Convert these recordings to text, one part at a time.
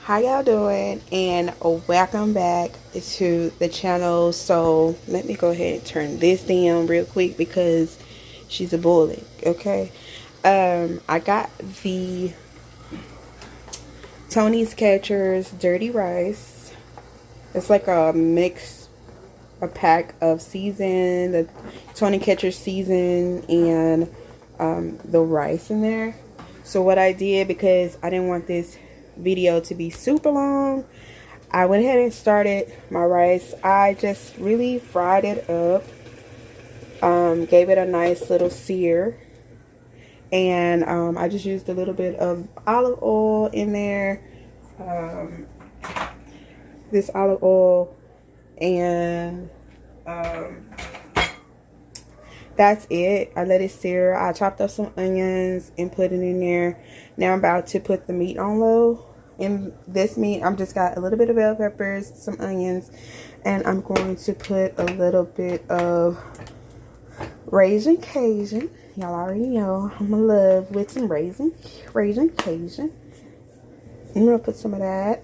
How y'all doing? And welcome back to the channel. So let me go ahead and turn this down real quick because she's a bully. Okay. I got the Tony's Catchers Dirty Rice. It's like a mix, a pack of season, the Tony Catcher season, and the rice in there. So what I did, because I didn't want this video to be super long, I went ahead and started my rice. I just really fried it up, gave it a nice little sear, and I just used a little bit of olive oil in there, this olive oil, and that's it. I let it sear. I chopped up some onions and put it in there. Now I'm about to put the meat on low. In this meat, I'm just got a little bit of bell peppers, some onions, and I'm going to put a little bit of Raisin Cajun. Y'all already know I'm in love with some Raisin Cajun. I'm gonna put some of that.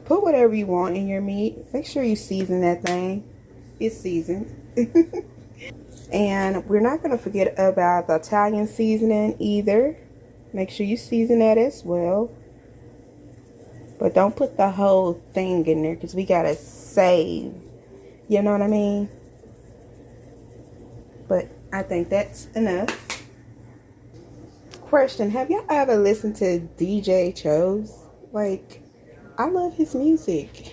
Put whatever you want in your meat. Make sure you season that thing. It's seasoned. And we're not going to forget about the Italian seasoning either. Make sure you season that as well. But don't put the whole thing in there because we got to save. You know what I mean? But I think that's enough. Question, have y'all ever listened to DJ Chose? Like, I love his music.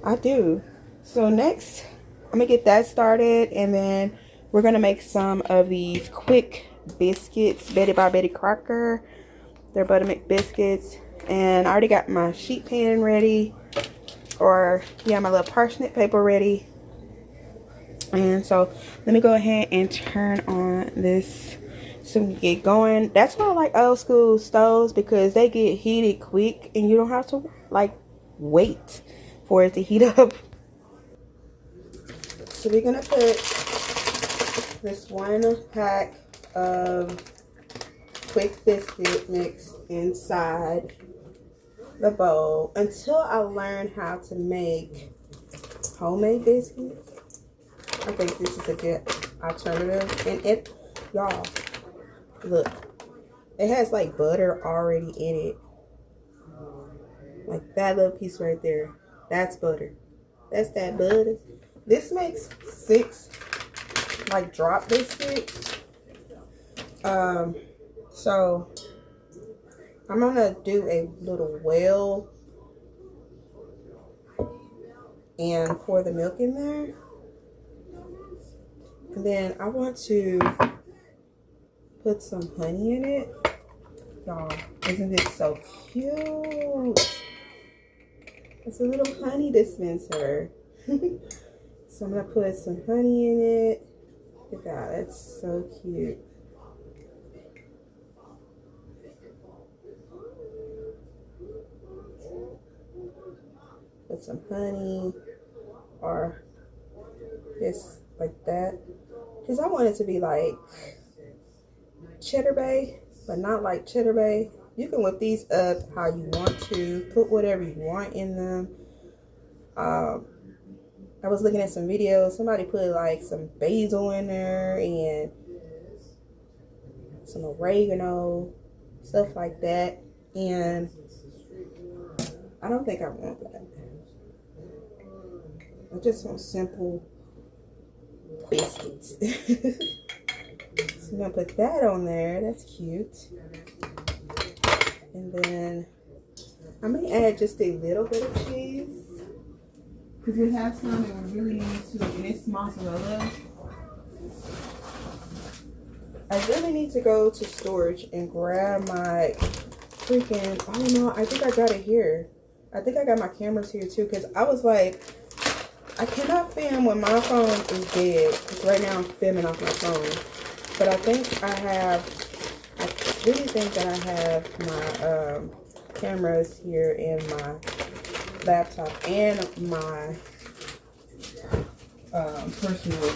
I do. So next, I'm going to get that started, and then we're going to make some of these quick biscuits, Betty by Betty Crocker. They're buttermilk biscuits. And I already got my sheet pan ready. Or, yeah, my little parsnip paper ready. And so, let me go ahead and turn on this so we can get going. That's why I like old school stoves, because they get heated quick. And you don't have to, like, wait for it to heat up. So, we're going to put this one pack of quick biscuit mix inside the bowl until I learn how to make homemade biscuits. I think this is a good alternative. And it, y'all, look, it has like butter already in it. Like that little piece right there. That's butter. That's that butter. This makes 6 like drop biscuits. So I'm gonna do a little well and pour the milk in there, and then I want to put some honey in it. Y'all, isn't this so cute? It's a little honey dispenser. So I'm gonna put some honey in it. Look at that, that's so cute. Put some honey, or just like that, because I want it to be like Cheddar Bay, but not like Cheddar Bay. You can whip these up how you want to, put whatever you want in them. I was looking at some videos. Somebody put like some basil in there and some oregano, stuff like that. And I don't think I want that. I just want simple biscuits. So I'm gonna put that on there. That's cute. And then I'm gonna add just a little bit of cheese, because we have some and we really need to, and it's mozzarella. I really need to go to storage and grab my freaking, oh no, I think I got it here. I think I got my cameras here too, because I was like, I cannot film when my phone is dead, because right now I'm filming off my phone. But I think I really think that I have my cameras here in my laptop and my personal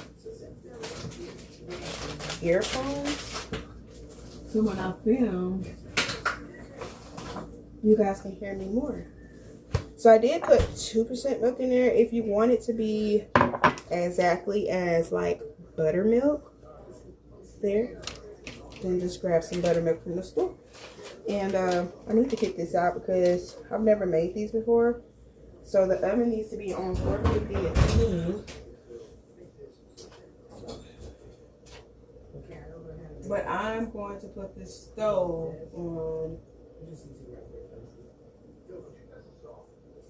earphones. So when I film, you guys can hear me more. So I did put 2% milk in there. If you want it to be exactly as like buttermilk there, then just grab some buttermilk from the store. And I need to kick this out because I've never made these before. So the oven needs to be on 450 at 2. But I'm going to put the stove on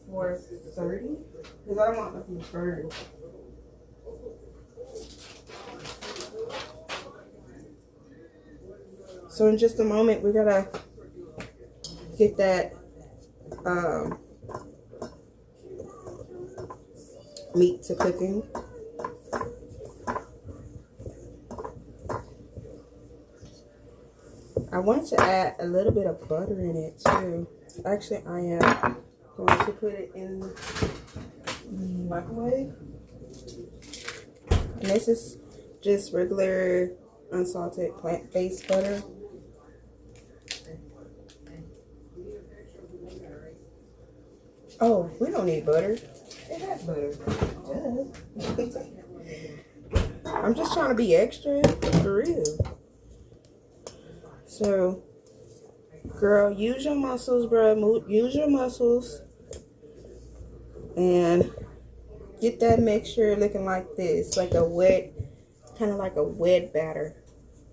430 because I don't want nothing to burn. So in just a moment, we're gonna get that meat to cooking. I want to add a little bit of butter in it too. Actually, I am going to put it in the microwave. And this is just regular unsalted plant-based butter. Oh, we don't need butter. It has butter. I'm just trying to be extra for real. So, girl, use your muscles, bro. Use your muscles. And get that mixture looking like this. Like a wet, kind of like a wet batter.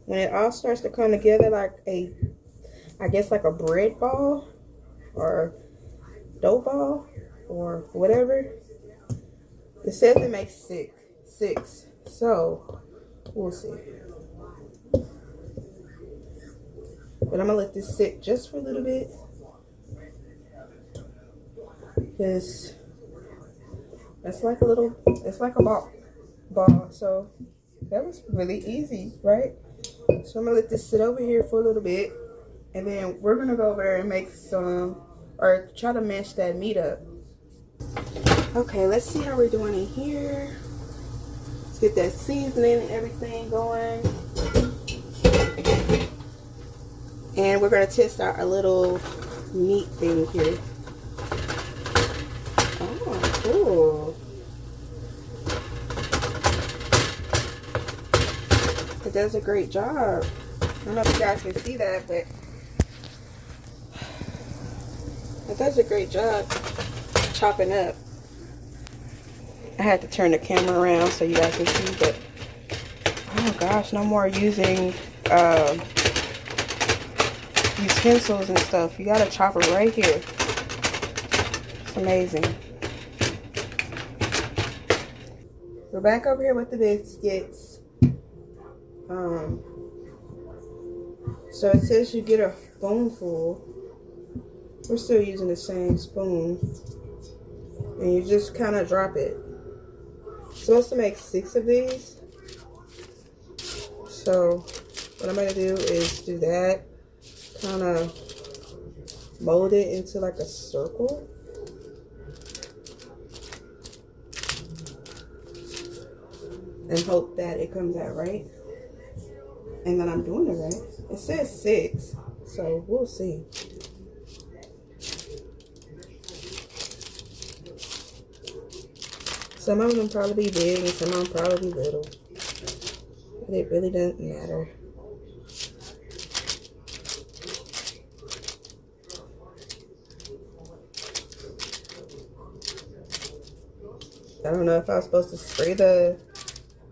When it all starts to come together like a, I guess like a bread ball. Or dough ball. Or whatever. It says it makes six. So, we'll see. But I'm gonna let this sit just for a little bit because that's like a little, it's like a ball. So that was really easy, right? So I'm gonna let this sit over here for a little bit, and then we're gonna go over there and make some, or try to mash that meat up. Okay, let's see how we're doing in here. Let's get that seasoning and everything going. And we're going to test out a little meat thing here. Oh, cool. It does a great job. I don't know if you guys can see that, but it does a great job chopping up. I had to turn the camera around so you guys can see, but oh gosh, no more using utensils and stuff. You gotta chop it right here. It's amazing. We're back over here with the biscuits. So it says you get a spoonful. We're still using the same spoon. And you just kind of drop it. Supposed to make 6 of these. So what I'm going to do is do that. Kind of mold it into like a circle. And hope that it comes out right. And then I'm doing it right. It says 6. So we'll see. Some of them probably big and some of them probably little. But it really doesn't matter. I don't know if I was supposed to spray the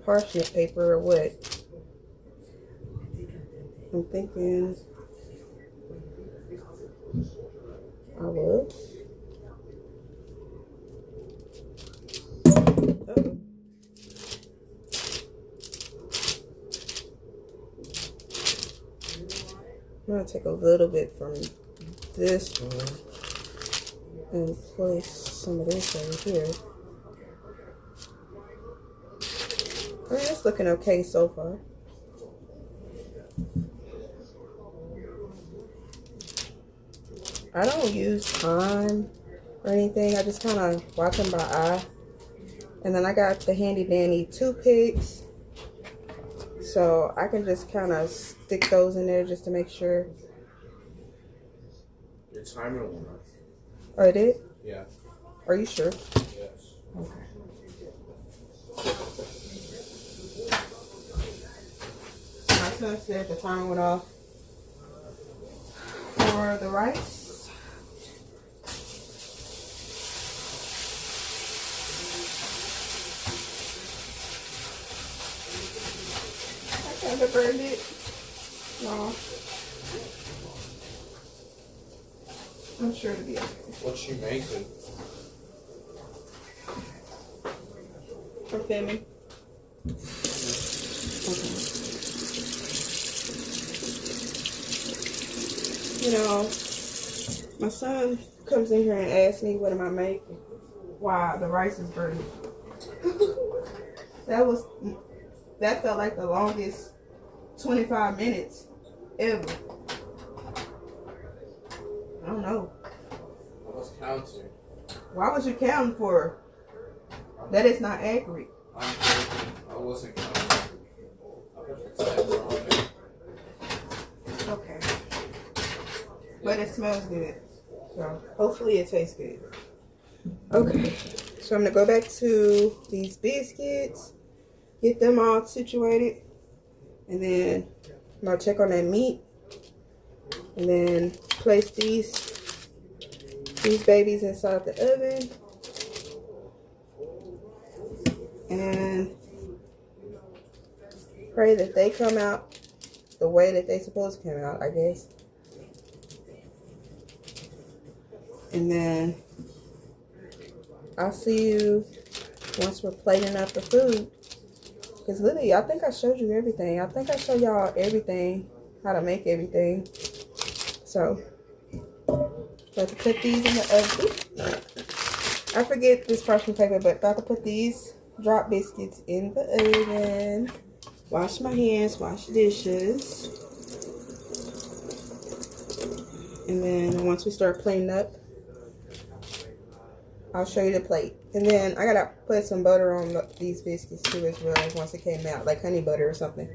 parchment paper or what. I'm thinking I will. Uh-oh. I'm going to take a little bit from this one and place some of this over here. I mean, it's looking okay so far. I don't use time or anything. I just kind of watch them by eye. And then I got the handy dandy toothpicks. So I can just kind of stick those in there just to make sure. Your timer went off. Oh, it did? Yeah. Are you sure? Yes. Okay. My son said the timer went off for the rice. I kind of burned it. No. I'm sure it'll be okay. What's she making? I'm filming. Okay. You know, my son comes in here and asks me, what am I making? Wow, the rice is burning. That felt like the longest 25 minutes ever. I don't know. I was counting. Why was you counting for? That is not accurate. I'm counting. I wasn't counting. I put the timer on there. Okay. But it smells good. So hopefully it tastes good. Okay. So I'm going to go back to these biscuits. Get them all situated. And then I'm going to check on that meat. And then place these babies inside the oven. And pray that they come out the way that they're supposed to come out, I guess. And then I'll see you once we're plating up the food. Because literally, I think I showed you everything. I think I showed y'all everything, how to make everything. So, got to put these in the oven. I forget this parchment paper, but got to put these drop biscuits in the oven. Wash my hands, wash dishes. And then once we start plating up, I'll show you the plate. And then I gotta put some butter on these biscuits too as well once it came out, like honey butter or something.